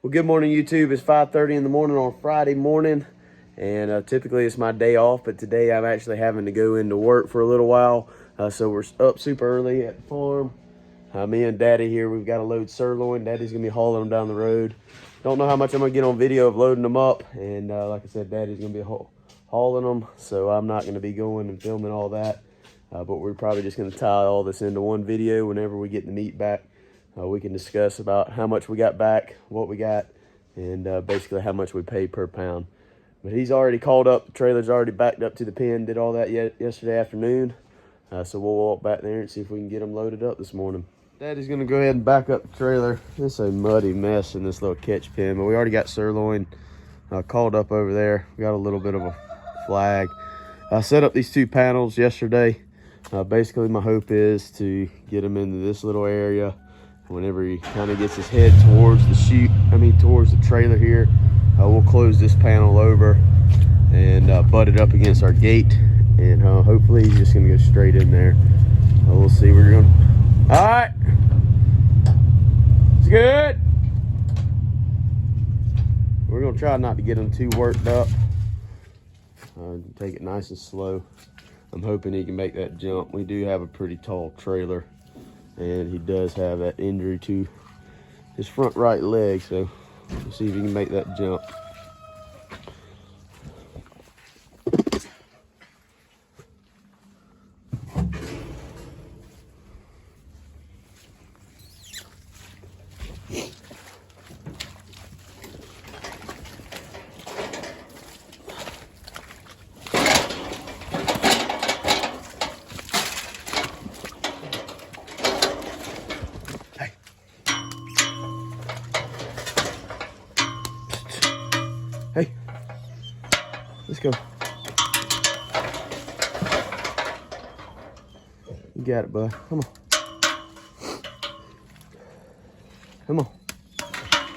Well, good morning, YouTube. It's 5:30 in the morning on Friday morning, and typically it's my day off, but today I'm actually having to go into work for a little while. So we're up super early at the farm. Me and Daddy here, we've got to load sirloin. Daddy's gonna be hauling them down the road. Don't know how much I'm gonna get on video of loading them up, and like I said, Daddy's gonna be hauling them, so I'm not gonna be going and filming all that. But we're probably just gonna tie all this into one video. Whenever we get the meat back, we can discuss about how much we got back, what we got, and basically how much we paid per pound. But he's already called up. The trailer's already backed up to the pen. Did all that yesterday afternoon. So we'll walk back there and see if we can get them loaded up this morning. Daddy's gonna go ahead and back up the trailer. It's a muddy mess in this little catch pen, but we already got sirloin called up over there. We got a little bit of a flag. I set up these two panels yesterday. Basically my hope is to get him into this little area. Whenever he kind of gets his head towards the towards the trailer here, we'll close this panel over and butt it up against our gate, and hopefully he's just gonna go straight in there. We'll see. We're gonna. All right, it's good. We're gonna try not to get him too worked up. Take it nice and slow. I'm hoping he can make that jump. We do have a pretty tall trailer, and he does have that injury to his front right leg, so we'll see if he can make that jump. Hey, let's go. You got it, bud. Come on. Come on.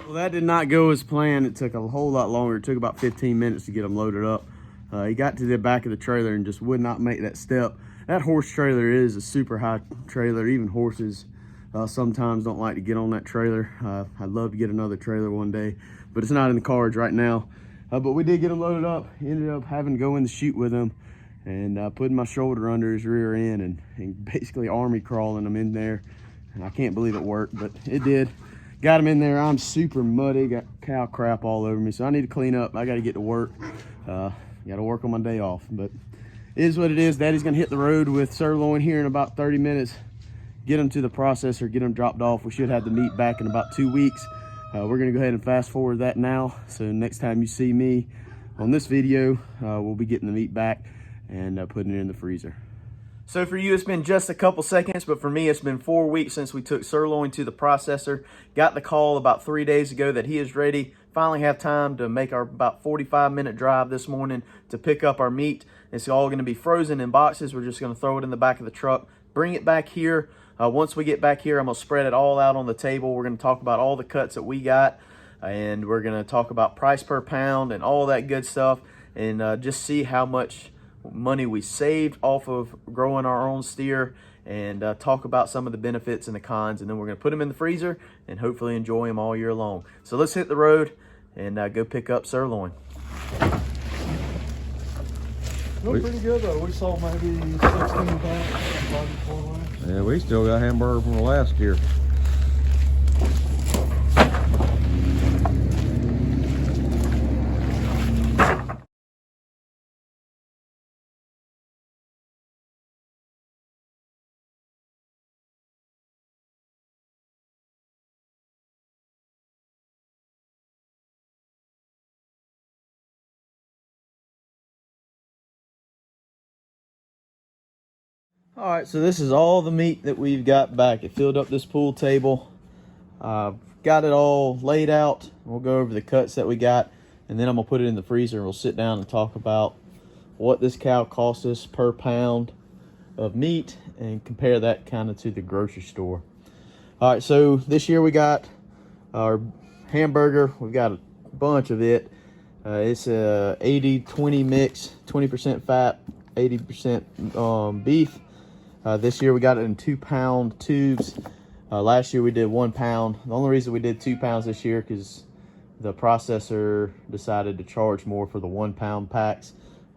Well, that did not go as planned. It took a whole lot longer. It took about 15 minutes to get them loaded up. He got to the back of the trailer and just would not make that step. That horse trailer is a super high trailer. Even horses sometimes don't like to get on that trailer. I'd love to get another trailer one day, but it's not in the cards right now. But we did get him loaded up. Ended up having to go in the chute with him and putting my shoulder under his rear end and basically army crawling him in there. And I can't believe it worked, but it did. Got him in there. I'm super muddy. Got cow crap all over me, so I need to clean up. I got to get to work. Got to work on my day off, but it is what it is. Daddy's going to hit the road with sirloin here in about 30 minutes. Get them to the processor, get them dropped off. We should have the meat back in about 2 weeks. We're gonna go ahead and fast forward that now. So next time you see me on this video, we'll be getting the meat back and putting it in the freezer. So for you, it's been just a couple seconds, but for me, it's been 4 weeks since we took sirloin to the processor. Got the call about 3 days ago that he is ready. Finally have time to make our about 45-minute drive this morning to pick up our meat. It's all gonna be frozen in boxes. We're just gonna throw it in the back of the truck, bring it back here. Once we get back here, I'm gonna spread it all out on the table. We're gonna talk about all the cuts that we got, and we're gonna talk about price per pound and all that good stuff, and just see how much money we saved off of growing our own steer, and talk about some of the benefits and the cons, and then we're gonna put them in the freezer and hopefully enjoy them all year long. So let's hit the road and go pick up sirloin. Look pretty good though. We sold maybe 16 pounds. Yeah, we still got hamburger from last year. All right, so this is all the meat that we've got back. It filled up this pool table. Got it all laid out. We'll go over the cuts that we got, and then I'm gonna put it in the freezer and we'll sit down and talk about what this cow cost us per pound of meat and compare that kind of to the grocery store. All right, so this year we got our hamburger. We've got a bunch of it. It's a 80-20 mix, 20% fat, 80% beef. This year we got it in 2-pound tubes. Last year we did 1 pound. The only reason we did 2 pounds this year because the processor decided to charge more for the 1 pound packs.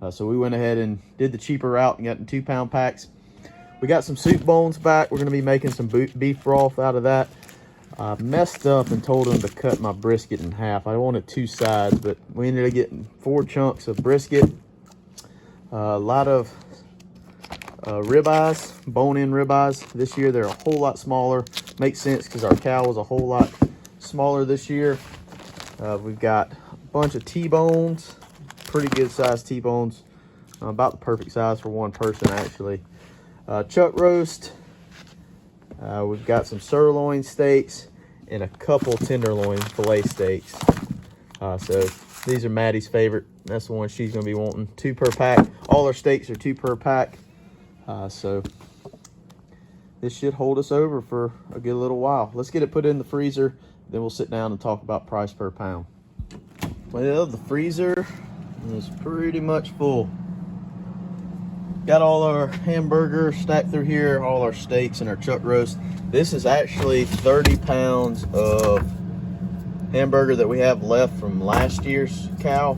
So we went ahead and did the cheaper route and got the 2 pound packs. We got some soup bones back. We're gonna be making some beef broth out of that. I messed up and told them to cut my brisket in half. I wanted 2 sides, but we ended up getting 4 chunks of brisket. A lot of ribeyes, bone-in ribeyes. This year they're a whole lot smaller. Makes sense because our cow was a whole lot smaller this year. We've got a bunch of T-bones, pretty good sized T-bones, about the perfect size for one person actually. Chuck roast. We've got some sirloin steaks and a couple tenderloin filet steaks. So these are Maddie's favorite. That's the one she's going to be wanting. 2 per pack. All our steaks are 2 per pack. So this should hold us over for a good little while. Let's get it put in the freezer. Then we'll sit down and talk about price per pound. Well, the freezer is pretty much full. Got all our hamburgers stacked through here, all our steaks and our chuck roast. This is actually 30 pounds of hamburger that we have left from last year's cow.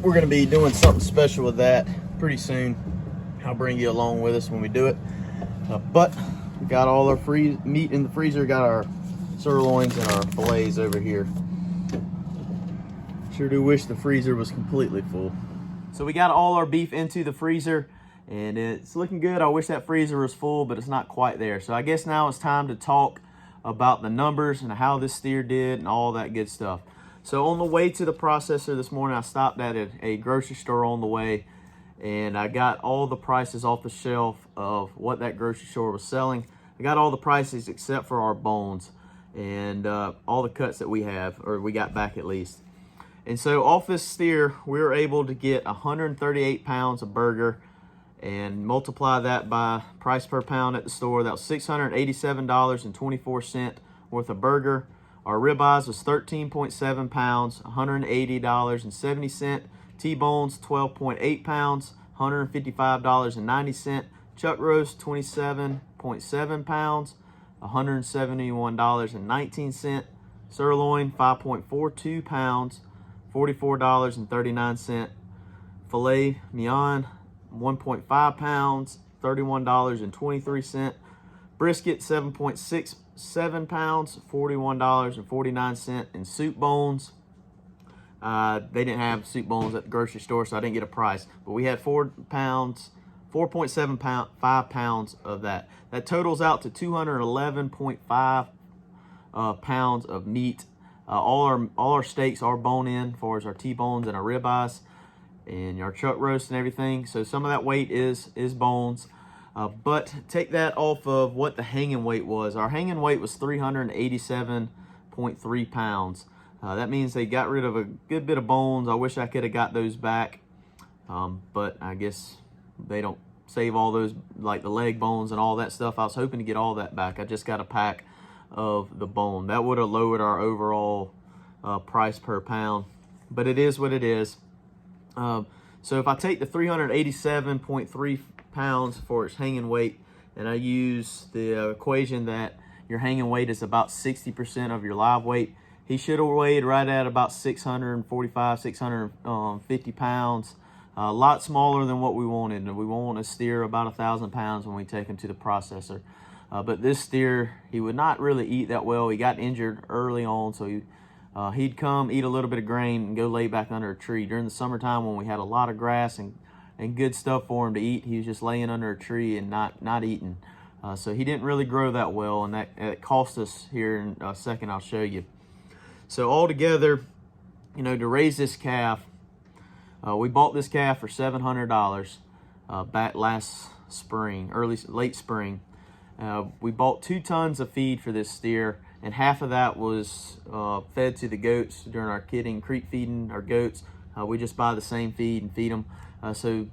We're gonna be doing something special with that pretty soon. I'll bring you along with us when we do it. But we got all our meat in the freezer, got our sirloins and our fillets over here. Sure do wish the freezer was completely full. So we got all our beef into the freezer and it's looking good. I wish that freezer was full, but it's not quite there. So I guess now it's time to talk about the numbers and how this steer did and all that good stuff. So on the way to the processor this morning, I stopped at a grocery store on the way and I got all the prices off the shelf of what that grocery store was selling. I got all the prices except for our bones and all the cuts that we have, or we got back at least. And so off this steer, we were able to get 138 pounds of burger and multiply that by price per pound at the store. That was $687.24 worth of burger. Our ribeyes was 13.7 pounds, $180.70. T-bones, 12.8 pounds, $155.90. Chuck roast, 27.7 pounds, $171.19. Sirloin, 5.42 pounds, $44.39. Filet mignon, 1.5 pounds, $31.23. Brisket, 7.67 pounds, $41.49. And soup bones, they didn't have soup bones at the grocery store, so I didn't get a price. But we had 4.5 pounds of that. That totals out to 211.5 pounds of meat. All our steaks are bone in, as far as our T-bones and our ribeyes and our chuck roast and everything. So some of that weight is bones. But take that off of what the hanging weight was. Our hanging weight was 387.3 pounds. That means they got rid of a good bit of bones. I wish I could have got those back. But I guess they don't save all those, like the leg bones and all that stuff. I was hoping to get all that back. I just got a pack of the bone. That would have lowered our overall price per pound. But it is what it is. So if I take the 387.3 pounds for its hanging weight, and I use the equation that your hanging weight is about 60% of your live weight, he should have weighed right at about 645, 650 pounds. A lot smaller than what we wanted. We want a steer about 1,000 pounds when we take him to the processor. But this steer, he would not really eat that well. He got injured early on, so he'd come, eat a little bit of grain, and go lay back under a tree. During the summertime when we had a lot of grass and good stuff for him to eat, he was just laying under a tree and not eating. So he didn't really grow that well, and that cost us here in a second. I'll show you. So altogether, you know, to raise this calf, we bought this calf for $700 back last spring, late spring. We bought 2 tons of feed for this steer, and half of that was fed to the goats during our kidding creek feeding our goats. We just buy the same feed and feed them. So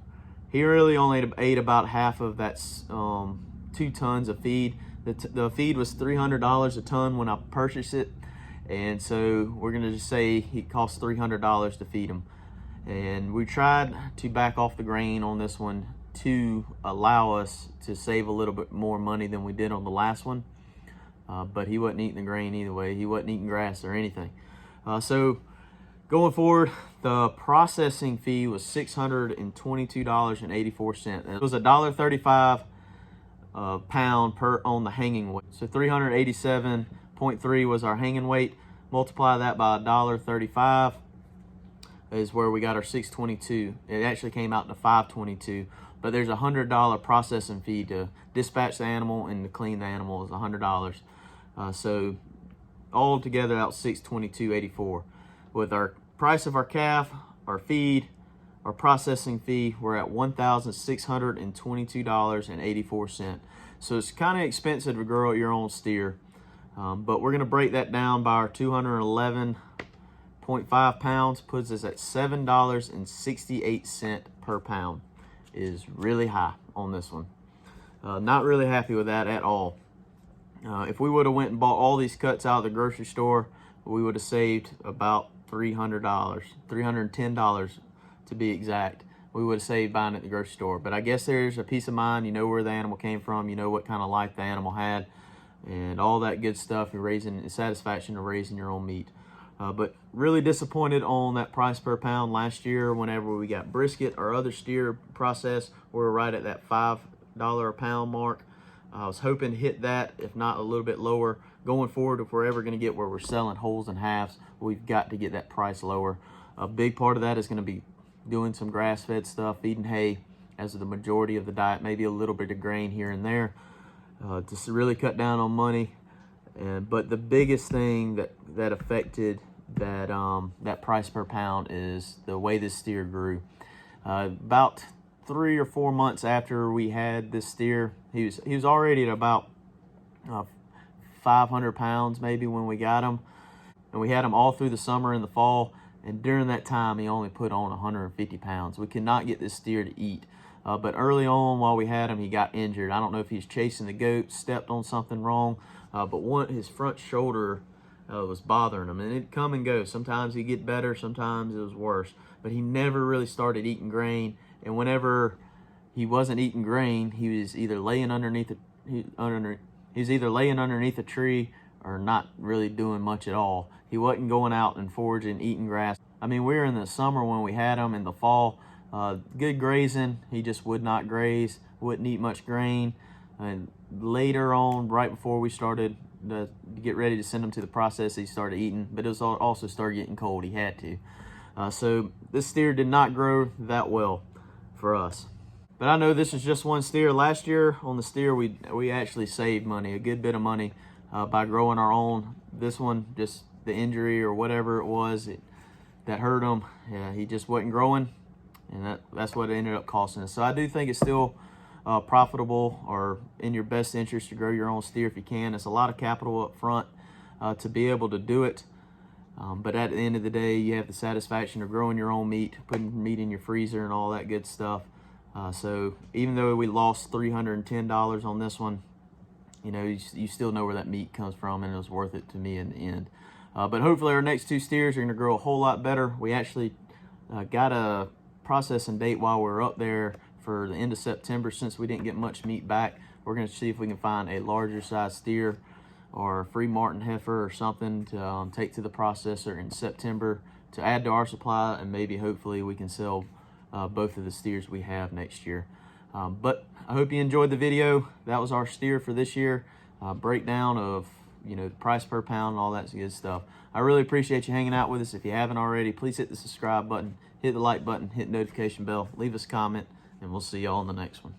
he really only ate about half of that 2 tons of feed. The feed was $300 a ton when I purchased it, and so we're gonna just say it cost $300 to feed him. And we tried to back off the grain on this one to allow us to save a little bit more money than we did on the last one. but he wasn't eating the grain either way. He wasn't eating grass or anything. So going forward, the processing fee was $622.84. It was $1.35 pound per on the hanging weight. So 387.3 was our hanging weight. Multiply that by $1.35 is where we got our 622. It actually came out to 522, but there's a $100 processing fee to dispatch the animal, and to clean the animal is $100. So all together out 622.84. With our price of our calf, our feed, our processing fee, we're at $1,622.84. So it's kind of expensive to grow your own steer, but we're gonna break that down by our 211.5 pounds, puts us at $7.68 per pound. Is really high on this one. Not really happy with that at all. If we would have went and bought all these cuts out of the grocery store, we would have saved about $300, $310 to be exact. We would have saved buying it at the grocery store. But I guess there's a peace of mind. You know where the animal came from. You know what kind of life the animal had, and all that good stuff. You're raising the satisfaction of raising your own meat. But really disappointed on that price per pound. Last year, whenever we got brisket or other steer process, we were right at that $5 a pound mark. I was hoping to hit that, if not a little bit lower. Going forward, if we're ever going to get where we're selling wholes and halves, we've got to get that price lower. A big part of that is going to be doing some grass-fed stuff, feeding hay as the majority of the diet, maybe a little bit of grain here and there, to really cut down on money. But the biggest thing that affected that price per pound is the way this steer grew. About 3 or 4 months after we had this steer, he was already at about 500 pounds maybe when we got him, and we had him all through the summer and the fall. And during that time, he only put on 150 pounds. We could not get this steer to eat. But early on, while we had him, he got injured. I don't know if he's chasing the goat, stepped on something wrong, but his front shoulder was bothering him, and it'd come and go. Sometimes he'd get better, sometimes it was worse. But he never really started eating grain, and whenever he wasn't eating grain, he was either laying underneath a tree or not really doing much at all. He wasn't going out and foraging, eating grass. I mean, we were in the summer when we had him. In the fall, good grazing. He just would not graze, wouldn't eat much grain. And later on, right before we started to get ready to send him to the process, he started eating, but it was also started getting cold. He had to. So this steer did not grow that well for us. But I know this is just one steer. Last year on the steer, we actually saved money, a good bit of money, by growing our own. This one, just the injury or whatever it was that hurt him, he just wasn't growing, and that's what it ended up costing us. So I do think it's still profitable or in your best interest to grow your own steer if you can. It's a lot of capital up front to be able to do it. But at the end of the day, you have the satisfaction of growing your own meat, putting meat in your freezer and all that good stuff. So even though we lost $310 on this one, you know, you still know where that meat comes from, and it was worth it to me in the end. But hopefully our next two steers are going to grow a whole lot better. We actually got a processing date while we were up there for the end of September. Since we didn't get much meat back, we're going to see if we can find a larger size steer or a free Martin heifer or something to take to the processor in September to add to our supply, and maybe hopefully we can sell both of the steers we have next year. But I hope you enjoyed the video. That was our steer for this year. Breakdown of, you know, the price per pound and all that good stuff. I really appreciate you hanging out with us. If you haven't already, please hit the subscribe button, hit the like button, hit the notification bell, leave us a comment, and we'll see y'all on the next one.